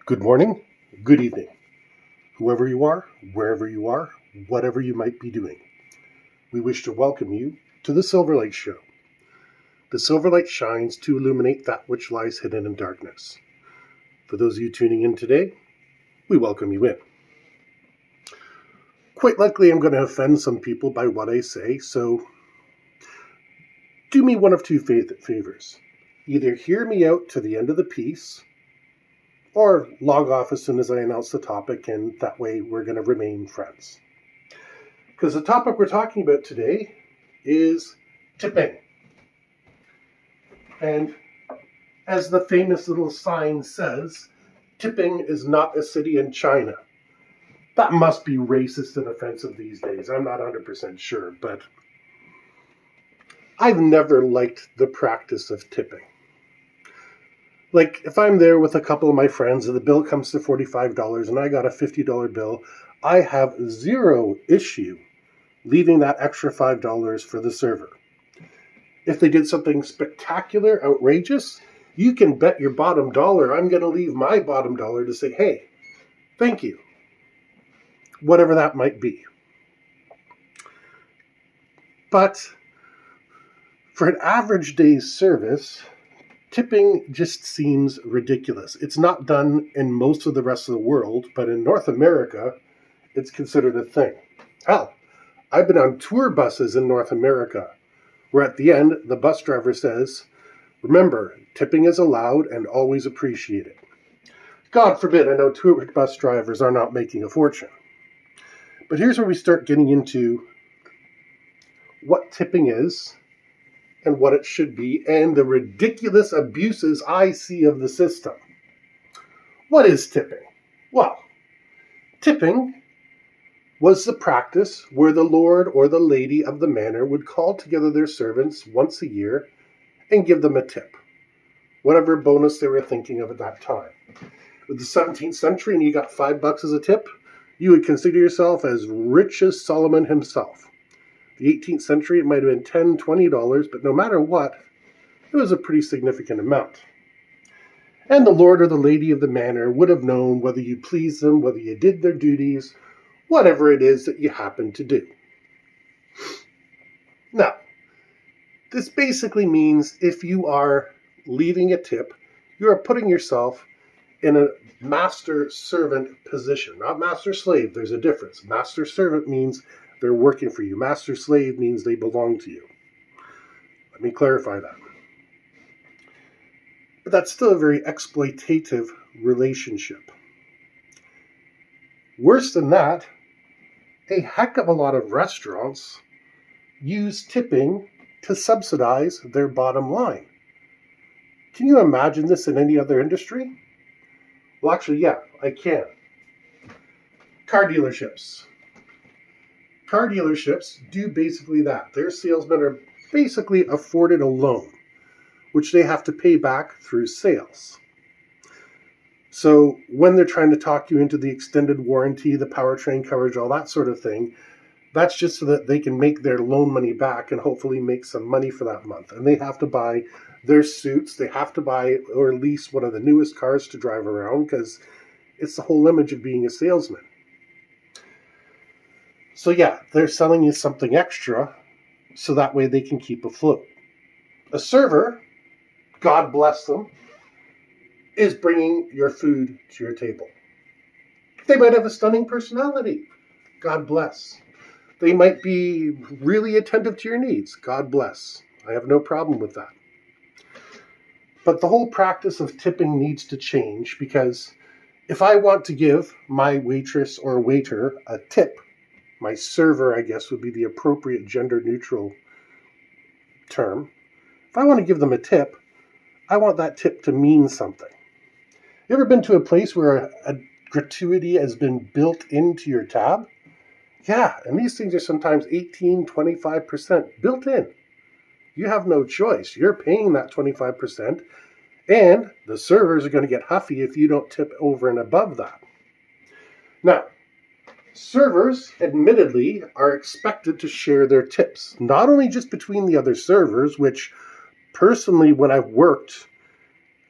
Good morning, good evening, whoever you are, wherever you are, whatever you might be doing. We wish to welcome you to the Silverlight Show. The Silverlight shines to illuminate that which lies hidden in darkness. For those of you tuning in today, we welcome you in. Quite likely I'm going to offend some people by what I say, so do me one of two favors. Either hear me out to the end of the piece, or log off as soon as I announce the topic, and that way we're going to remain friends. Because the topic we're talking about today is tipping. And as the famous little sign says, tipping is not a city in China. That must be racist and offensive these days. I'm not 100% sure, but I've never liked the practice of tipping. Like, if I'm there with a couple of my friends and the bill comes to $45 and I got a $50 bill, I have zero issue leaving that extra $5 for the server. If they did something spectacular, outrageous, you can bet your bottom dollar I'm going to leave my bottom dollar to say, hey, thank you. Whatever that might be. But for an average day's service, tipping just seems ridiculous. It's not done in most of the rest of the world, but in North America, it's considered a thing. Hell, I've been on tour buses in North America, where at the end, the bus driver says, remember, tipping is allowed and always appreciated. God forbid, I know tour bus drivers are not making a fortune. But here's where we start getting into what tipping is, and what it should be, and the ridiculous abuses I see of the system. What is tipping? Well, tipping was the practice where the lord or the lady of the manor would call together their servants once a year and give them a tip, whatever bonus they were thinking of at that time. With the 17th century and you got $5 as a tip, you would consider yourself as rich as Solomon himself. The 18th century, it might have been $10, $20, but no matter what, it was a pretty significant amount. And the lord or the lady of the manor would have known whether you pleased them, whether you did their duties, whatever it is that you happen to do. Now, this basically means if you are leaving a tip, you are putting yourself in a master-servant position, not master-slave. There's a difference. Master-servant means they're working for you. Master-slave means they belong to you. Let me clarify that. But that's still a very exploitative relationship. Worse than that, a heck of a lot of restaurants use tipping to subsidize their bottom line. Can you imagine this in any other industry? Well, actually, yeah, I can. Car dealerships. Car dealerships do basically that. Their salesmen are basically afforded a loan, which they have to pay back through sales. So when they're trying to talk you into the extended warranty, the powertrain coverage, all that sort of thing, that's just so that they can make their loan money back and hopefully make some money for that month. And they have to buy their suits. They have to buy or lease one of the newest cars to drive around because it's the whole image of being a salesman. So yeah, they're selling you something extra so that way they can keep afloat. A server, God bless them, is bringing your food to your table. They might have a stunning personality. God bless. They might be really attentive to your needs. God bless. I have no problem with that. But the whole practice of tipping needs to change because if I want to give my waitress or waiter a tip, my server, I guess, would be the appropriate gender-neutral term. If I want to give them a tip, I want that tip to mean something. You ever been to a place where a gratuity has been built into your tab? Yeah, and these things are sometimes 18, 25% built in. You have no choice. You're paying that 25%, and the servers are going to get huffy if you don't tip over and above that. Now, servers, admittedly, are expected to share their tips, not only just between the other servers, which personally, when I've worked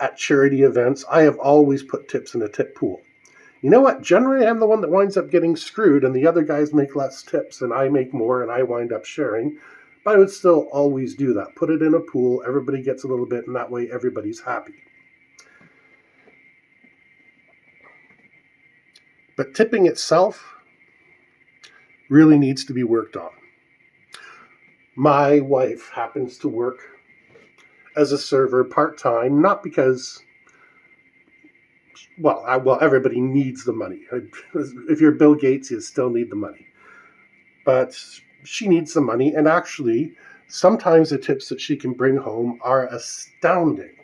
at charity events, I have always put tips in a tip pool. You know what? Generally, I'm the one that winds up getting screwed, and the other guys make less tips, and I make more, and I wind up sharing. But I would still always do that. Put it in a pool, everybody gets a little bit, and that way everybody's happy. But tipping itself really needs to be worked on. My wife happens to work as a server part-time, not because, well, everybody needs the money. If you're Bill Gates, you still need the money. But she needs the money, and actually, sometimes the tips that she can bring home are astounding.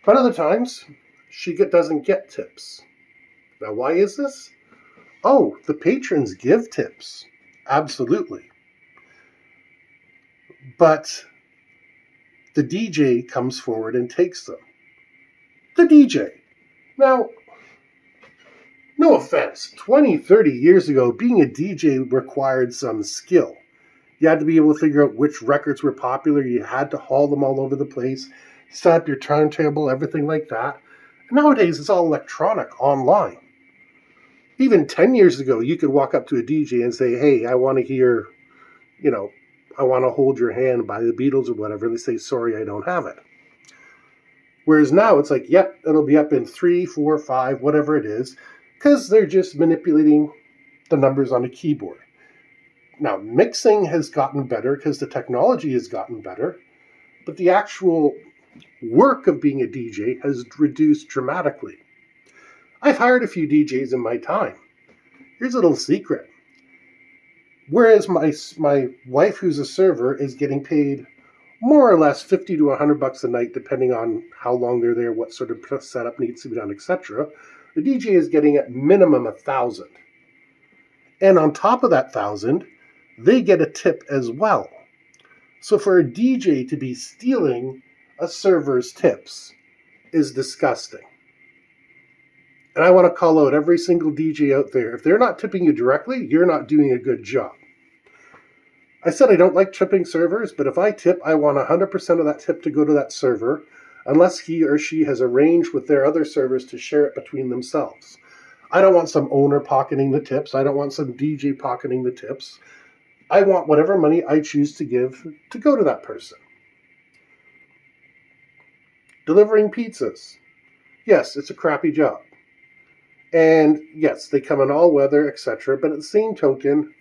But other times, she doesn't get tips. Now, why is this? Oh, the patrons give tips. Absolutely. But the DJ comes forward and takes them. The DJ. Now, no offense, 20, 30 years ago, being a DJ required some skill. You had to be able to figure out which records were popular. You had to haul them all over the place, set up your turntable, everything like that. Nowadays, it's all electronic, online. Even 10 years ago, you could walk up to a DJ and say, hey, I want to hear, I want to hold your hand by the Beatles or whatever. And they say, sorry, I don't have it. Whereas now it's like, yep, it'll be up in 3, 4, 5, whatever it is, because they're just manipulating the numbers on a keyboard. Now, mixing has gotten better because the technology has gotten better, but the actual work of being a DJ has reduced dramatically. I've hired a few DJs in my time. Here's a little secret. Whereas my wife, who's a server, is getting paid more or less $50 to $100 a night, depending on how long they're there, what sort of setup needs to be done, etc. The DJ is getting at minimum $1,000. And on top of that $1,000, they get a tip as well. So for a DJ to be stealing a server's tips is disgusting. And I want to call out every single DJ out there. If they're not tipping you directly, you're not doing a good job. I said I don't like tipping servers, but if I tip, I want 100% of that tip to go to that server, unless he or she has arranged with their other servers to share it between themselves. I don't want some owner pocketing the tips. I don't want some DJ pocketing the tips. I want whatever money I choose to give to go to that person. Delivering pizzas. Yes, it's a crappy job. And yes, they come in all weather, etc. But at the same token,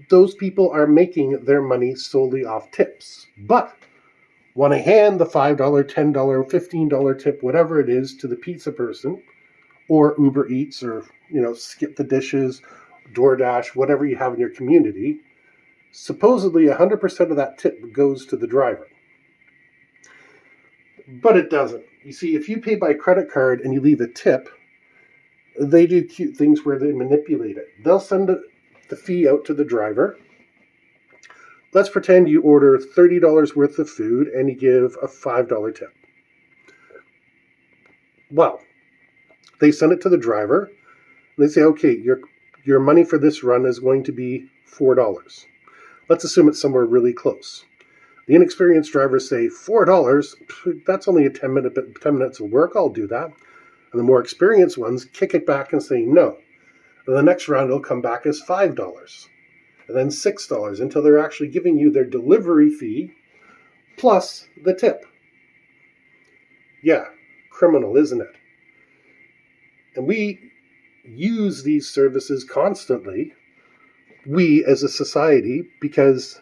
those people are making their money solely off tips. But when I hand the $5, $10, $15 tip, whatever it is, to the pizza person, or Uber Eats, or Skip the Dishes, DoorDash, whatever you have in your community, supposedly 100% of that tip goes to the driver. But it doesn't. You see, if you pay by credit card and you leave a tip, they do cute things where they manipulate it. They'll send the fee out to the driver. Let's pretend you order $30 worth of food and you give a $5 tip. Well, they send it to the driver. And they say, okay, your money for this run is going to be $4. Let's assume it's somewhere really close. The inexperienced drivers say, $4? That's only 10 minutes of work, I'll do that. And the more experienced ones kick it back and say no. And the next round will come back as $5. And then $6 until they're actually giving you their delivery fee plus the tip. Yeah, criminal, isn't it? And we use these services constantly, we as a society, because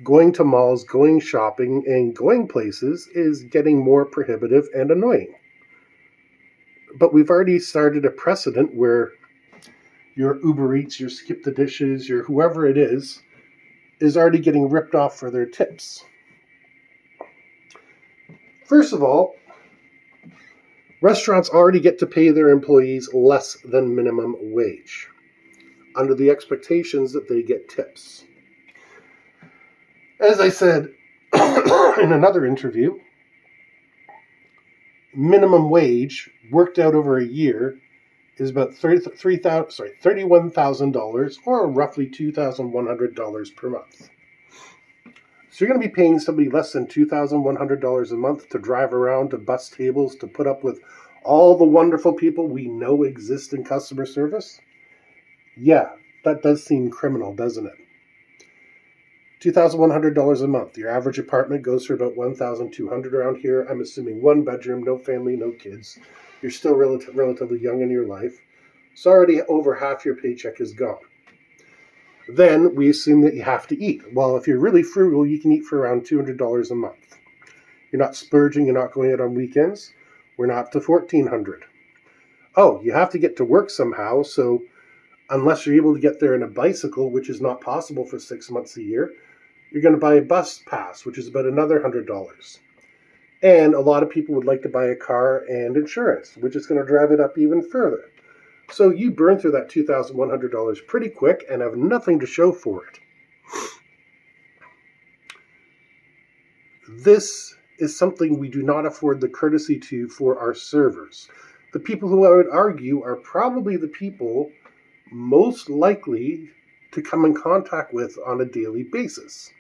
going to malls, going shopping, and going places is getting more prohibitive and annoying. But we've already started a precedent where your Uber Eats, your Skip the Dishes, your whoever it is already getting ripped off for their tips. First of all, restaurants already get to pay their employees less than minimum wage, under the expectations that they get tips. As I said in another interview, minimum wage worked out over a year is about $31,000 or roughly $2,100 per month. So you're going to be paying somebody less than $2,100 a month to drive around, to bus tables, to put up with all the wonderful people we know exist in customer service? Yeah, that does seem criminal, doesn't it? $2,100 a month. Your average apartment goes for about $1,200 around here. I'm assuming one bedroom, no family, no kids. You're still relatively young in your life. So already over half your paycheck is gone. Then we assume that you have to eat. Well, if you're really frugal, you can eat for around $200 a month. You're not splurging, you're not going out on weekends. We're not up to $1,400. Oh, you have to get to work somehow, so unless you're able to get there in a bicycle, which is not possible for 6 months a year, you're going to buy a bus pass, which is about another $100. And a lot of people would like to buy a car and insurance, which is going to drive it up even further. So you burn through that $2,100 pretty quick and have nothing to show for it. This is something we do not afford the courtesy to for our servers. The people who I would argue are probably the people most likely to come in contact with on a daily basis.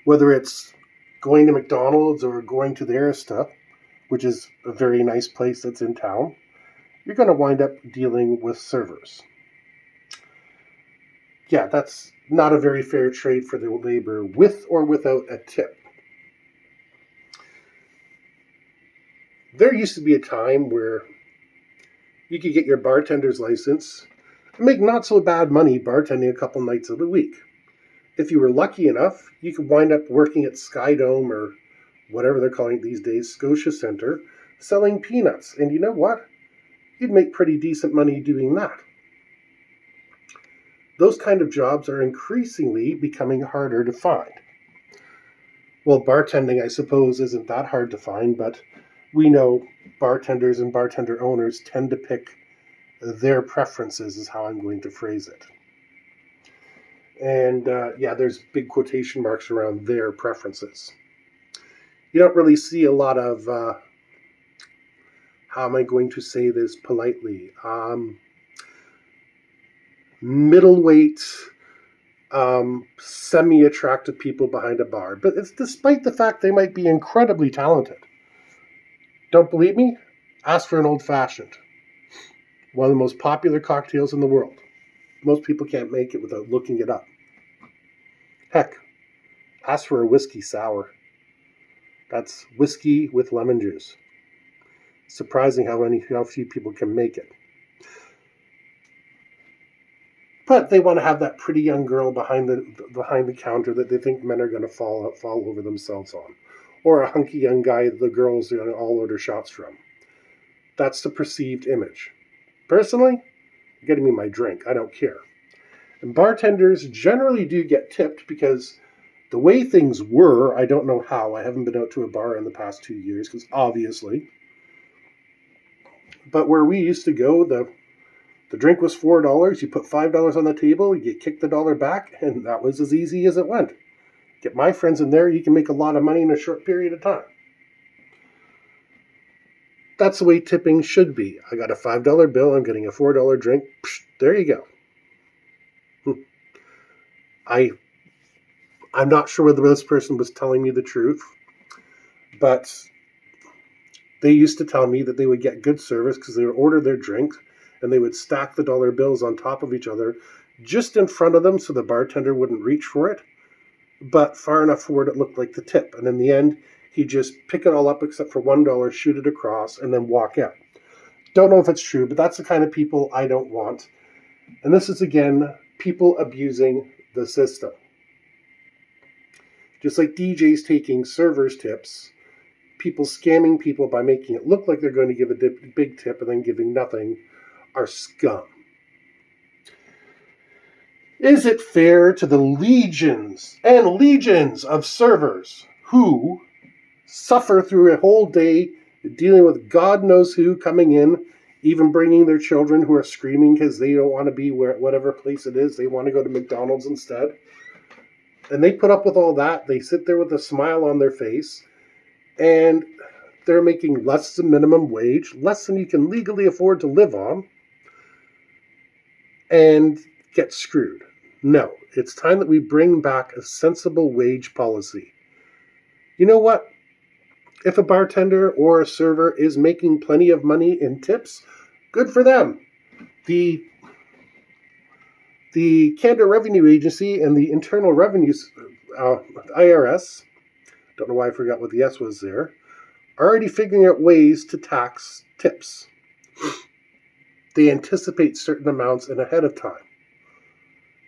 Whether it's going to McDonald's or going to the Arista, which is a very nice place that's in town, you're going to wind up dealing with servers. Yeah, that's not a very fair trade for the labor, with or without a tip. There used to be a time where you could get your bartender's license and make not so bad money bartending a couple nights of the week. If you were lucky enough, you could wind up working at Skydome or whatever they're calling it these days, Scotia Centre, selling peanuts. And you know what? You'd make pretty decent money doing that. Those kind of jobs are increasingly becoming harder to find. Well, bartending, I suppose, isn't that hard to find, but we know bartenders and bartender owners tend to pick their preferences, is how I'm going to phrase it. And there's big quotation marks around their preferences. You don't really see a lot of, how am I going to say this politely? Middleweight, semi-attractive people behind a bar. But it's despite the fact they might be incredibly talented. Don't believe me? Ask for an old-fashioned. One of the most popular cocktails in the world. Most people can't make it without looking it up. Heck, ask for a whiskey sour. That's whiskey with lemon juice. Surprising how few people can make it. But they want to have that pretty young girl behind the counter that they think men are going to fall over themselves on. Or a hunky young guy the girls are going to all order shots from. That's the perceived image. Personally, you're getting me my drink. I don't care. And bartenders generally do get tipped because the way things were, I don't know how. I haven't been out to a bar in the past 2 years because obviously. But where we used to go, the drink was $4. You put $5 on the table, you kick the dollar back, and that was as easy as it went. Get my friends in there, you can make a lot of money in a short period of time. That's the way tipping should be. I got a $5 bill, I'm getting a $4 drink. Psh, there you go. I'm not sure whether this person was telling me the truth, but they used to tell me that they would get good service because they would order their drink and they would stack the dollar bills on top of each other just in front of them so the bartender wouldn't reach for it, but far enough forward it looked like the tip. And in the end, he'd just pick it all up except for $1, shoot it across, and then walk out. Don't know if it's true, but that's the kind of people I don't want. And this is, again, people abusing the system. Just like DJs taking servers' tips, people scamming people by making it look like they're going to give a big tip and then giving nothing are scum. Is it fair to the legions and legions of servers who suffer through a whole day dealing with God knows who coming in, even bringing their children who are screaming because they don't want to be whatever place it is, they want to go to McDonald's instead? And they put up with all that. They sit there with a smile on their face, and they're making less than minimum wage, less than you can legally afford to live on, and get screwed. No, it's time that we bring back a sensible wage policy. You know what? If a bartender or a server is making plenty of money in tips, good for them. The Canada Revenue Agency and the Internal Revenue IRS, don't know why I forgot what the S was there, are already figuring out ways to tax tips. They anticipate certain amounts and ahead of time.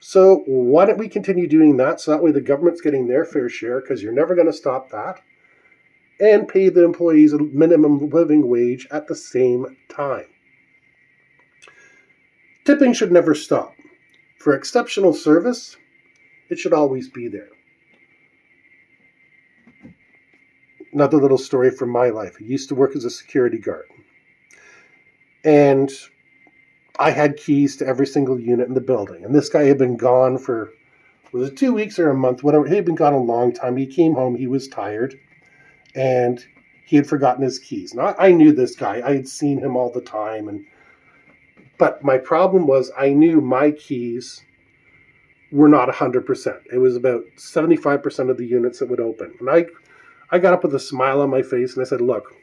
So why don't we continue doing that so that way the government's getting their fair share, because you're never going to stop that, and pay the employees a minimum living wage at the same time. Tipping should never stop. For exceptional service, it should always be there. Another little story from my life. I used to work as a security guard. And I had keys to every single unit in the building. And this guy had been gone for, was it 2 weeks or a month, whatever. He had been gone a long time. He came home, he was tired, and he had forgotten his keys. Now, I knew this guy. I had seen him all the time. But my problem was I knew my keys were not 100%. It was about 75% of the units that would open. And I got up with a smile on my face and I said, look,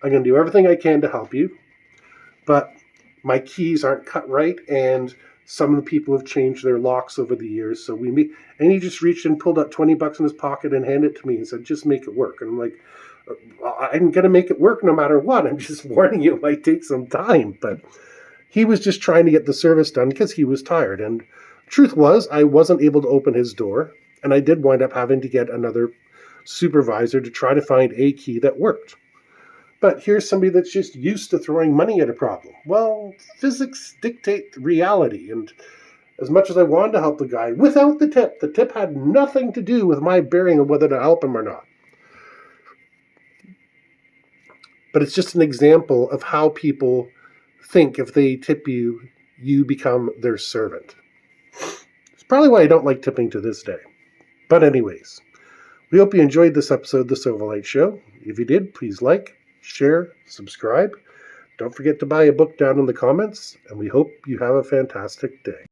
I'm going to do everything I can to help you, but my keys aren't cut right, and some of the people have changed their locks over the years. So we meet, and he just reached and pulled out $20 in his pocket and handed it to me and said, just make it work. And I'm like, I'm going to make it work no matter what. I'm just warning you, it might take some time. But he was just trying to get the service done because he was tired. And truth was, I wasn't able to open his door, and I did wind up having to get another supervisor to try to find a key that worked. But here's somebody that's just used to throwing money at a problem. Well, physics dictate reality, and as much as I wanted to help the guy, without the tip had nothing to do with my bearing of whether to help him or not. But it's just an example of how people think if they tip you, you become their servant. It's probably why I don't like tipping to this day. But anyways, we hope you enjoyed this episode of The Silverlight Show. If you did, please like, share, subscribe. Don't forget to buy a book down in the comments, and we hope you have a fantastic day.